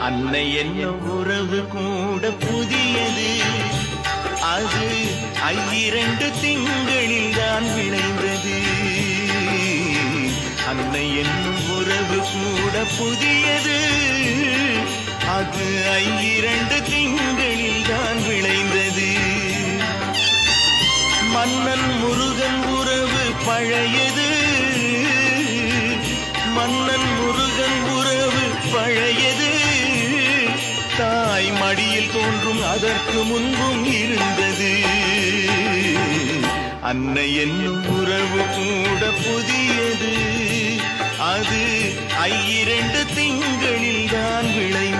அன்னை என்னும் உறவு கூட புதியது, அது 2 திங்களில் தான் விளைந்தது. அன்னை என்னும் உறவு கூட புதியது, அது 2 திங்களில் தான் விளைந்தது. மன்னன் முருகன் உறவு பழையது, மன்னன் முருகன் உறவு பழையது. தாய் மடியில் தோன்றும் அதற்கு முன்பும் இருந்தது. அன்னை என்னும் உறவு கூட புதியது, அது 2 திங்களில் தான் விளைந்தது.